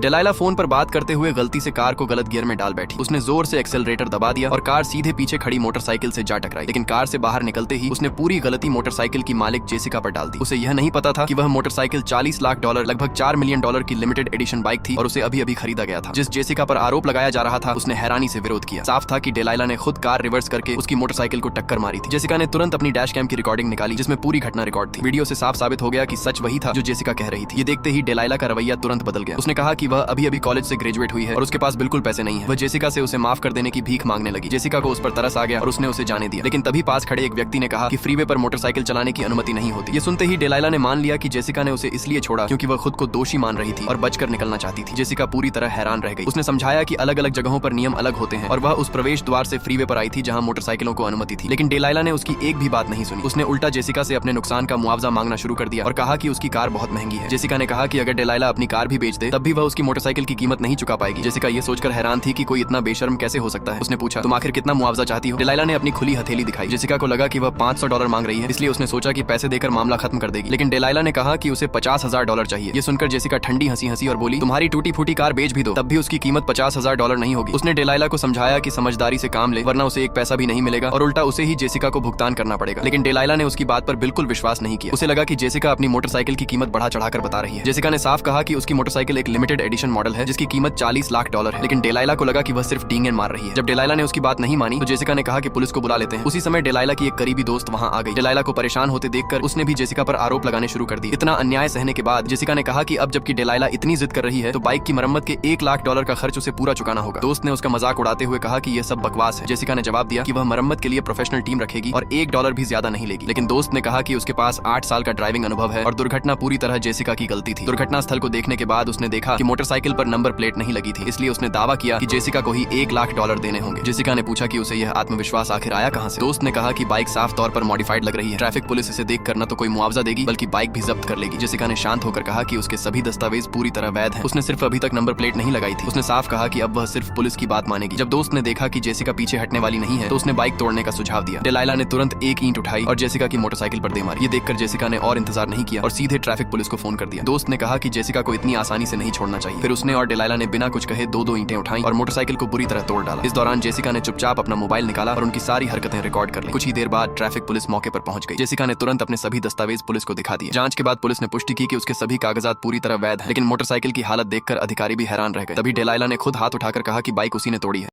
डेलाइला phone पर बात करते हुए गलती से कार को गलत गियर में डाल बैठी। उसने जोर से एक्सेलरेटर दबा दिया और कार सीधे पीछे खड़ी मोटरसाइकिल से जा टकराई। लेकिन कार से बाहर निकलते ही उसने पूरी गलती मोटरसाइकिल की मालिक जेसिका पर डाल दी। उसे यह नहीं पता था कि वह मोटरसाइकिल $40 लाख लगभग $4 मिलियन की लिमिटेड एडिशन बाइक थी और उसे अभी अभी खरीदा गया था। जिस जेसिका पर आरोप लगाया जा रहा था उसने हैरानी से विरोध किया। साफ था कि डेलाइला ने खुद कार रिवर्स करके उसकी मोटरसाइकिल को टक्कर मारी थी। जेसिका ने तुरंत अपनी डैश कैम की रिकॉर्डिंग निकाली जिसमें पूरी घटना रिकॉर्ड थी। वीडियो से साफ साबित हो गया कि सच वही था जो जेसिका कह रही थी। ये देखते ही डेलाइला का रवैया तुरंत बदल गया। उसने कहा कि वह अभी अभी कॉलेज से ग्रेजुएट हुई है और उसके पास बिल्कुल पैसे नहीं है। वह जेसिका से उसे माफ कर देने की भीख मांगने लगी। जेसिका को उस पर तरस आ गया और उसने उसे जाने दिया। लेकिन तभी पास खड़े एक व्यक्ति ने कहा कि फ्रीवे पर मोटरसाइकिल चलाने की अनुमति नहीं होती। ये सुनते ही डेलाइला ने मान लिया कि जेसिका ने उसे इसलिए छोड़ा क्योंकि वह खुद को दोषी मान रही थी और बचकर निकलना चाहती थी। जेसिका पूरी तरह हैरान रह गई। उसने समझाया कि अलग अलग जगहों पर नियम अलग होते हैं और वह उस प्रवेश द्वार से फ्रीवे पर आई थी जहां मोटरसाइकिलों को अनुमति थी। लेकिन डेलाइला ने उसकी एक भी बात नहीं सुनी। उसने उल्टा जेसिका से अपने नुकसान का मुआवजा मांगना शुरू कर दिया और कहा कि उसकी कार बहुत महंगी है। जेसिका ने कहा कि अगर डेलाइला अपनी कार भी बेच दे तब भी वह उसकी मोटरसाइकिल की कीमत नहीं चुका पाएगी। जेसिका ये सोचकर हैरान थी कि कोई इतना बेशर्म कैसे हो सकता है। उसने पूछा, तुम आखिर कितना मुआवजा चाहती हो? डेलाइला ने अपनी खुली हथेली दिखाई। जेसिका को लगा कि वह $500 मांग रही है, इसलिए उसने सोचा कि पैसे देकर मामला खत्म कर देगी। लेकिन डेलाइला ने कहा कि उसे $50,000 चाहिए। ये सुनकर जेसिका ठंडी हंसी हंसी और बोली, तुम्हारी टूटी फूटी कार बेच भी दो तब भी उसकी कीमत $50,000 नहीं होगी। उसने डेलाइला को समझाया कि समझदारी से काम ले वरना उसे एक पैसा भी नहीं मिलेगा और उल्टा उसे ही जेसिका को भुगतान करना पड़ेगा। लेकिन डेलाइला ने उसकी बात पर बिल्कुल विश्वास नहीं किया। उसे लगा कि जेसिका अपनी मोटरसाइकिल की कीमत बढ़ा चढ़ाकर बता रही है। जेसिका ने साफ कहा कि उसकी मोटरसाइकिल एक लिमिटेड एडिशन मॉडल है जिसकी कीमत $40 लाख है। लेकिन डेलाइला को लगा कि वह सिर्फ डींगे मार रही है। जब डेलाइला ने उसकी बात नहीं मानी तो जेसिका ने कहा कि पुलिस को बुला लेते हैं। उसी समय डेलाइला की एक करीबी दोस्त वहां आ गई। डेलाइला को परेशान होते देखकर उसने भी जेसिका पर आरोप लगाने शुरू कर दिए। इतना अन्याय सहने के बाद जेसिका ने कहा कि अब जबकि डेलाइला इतनी जिद कर रही है तो बाइक की मरम्मत के $1 लाख का खर्च उसे पूरा चुकाना होगा। दोस्त ने उसका मजाक उड़ाते हुए कहा कि यह सब बकवास है। जेसिका ने जवाब दिया कि वह मरम्मत के लिए प्रोफेशनल टीम रखेगी और $1 भी ज्यादा नहीं लेगी। लेकिन दोस्त ने कहा कि उसके पास 8 साल का ड्राइविंग अनुभव है और दुर्घटना पूरी तरह जेसिका की गलती थी। दुर्घटना स्थल को देखने के बाद उसने देखा कि मोटरसाइकिल पर नंबर प्लेट नहीं लगी थी, इसलिए उसने दावा किया कि जेसिका को ही $1 लाख देने होंगे। जेसिका ने पूछा कि उसे यह आत्मविश्वास आखिर आया कहां से। दोस्त ने कहा कि बाइक साफ तौर पर मॉडिफाइड लग रही है। ट्रैफिक पुलिस इसे देख कर न तो कोई मुआवजा देगी बल्कि बाइक भी जब्त कर लेगी। जेसिका ने शांत होकर कहा कि उसके सभी दस्तावेज पूरी तरह वैध हैं। उसने सिर्फ अभी तक नंबर प्लेट नहीं लगाई थी। उसने साफ कहा कि अब वह सिर्फ पुलिस की बात मानेगी। जब दोस्त ने देखा कि जेसिका पीछे हटने वाली नहीं है तो उसने बाइक तोड़ने का सुझाव दिया। डेलाइला ने तुरंत एक ईंट उठाई और जेसिका की मोटरसाइकिल पर दे मारी। ये देखकर जेसिका ने और इंतजार नहीं किया और सीधे ट्रैफिक पुलिस को फोन कर दिया। दोस्त ने कहा कि जेसिका को इतनी आसानी से नहीं छोड़ना चाहिए। फिर उसने और डेलाइला ने बिना कुछ कहे दो ईंटें उठाई और मोटरसाइकिल को बुरी तरह तोड़ डाला। इस दौरान जेसिका ने चुपचाप अपना मोबाइल निकाला और उनकी सारी हरकतें रिकॉर्ड कर ली। कुछ ही देर बाद ट्रैफिक पुलिस मौके पर पहुंच गई। जेसिका ने तुरंत अपने सभी दस्तावेज पुलिस को दिखा दिए। जांच के बाद पुलिस ने पुष्टि की कि उसके सभी कागजात पूरी तरह वैध हैं। लेकिन मोटरसाइकिल की हालत देखकर अधिकारी भी हैरान रह गए। तभी डेलाइला ने खुद हाथ उठाकर कहा कि बाइक उसी ने तोड़ी है।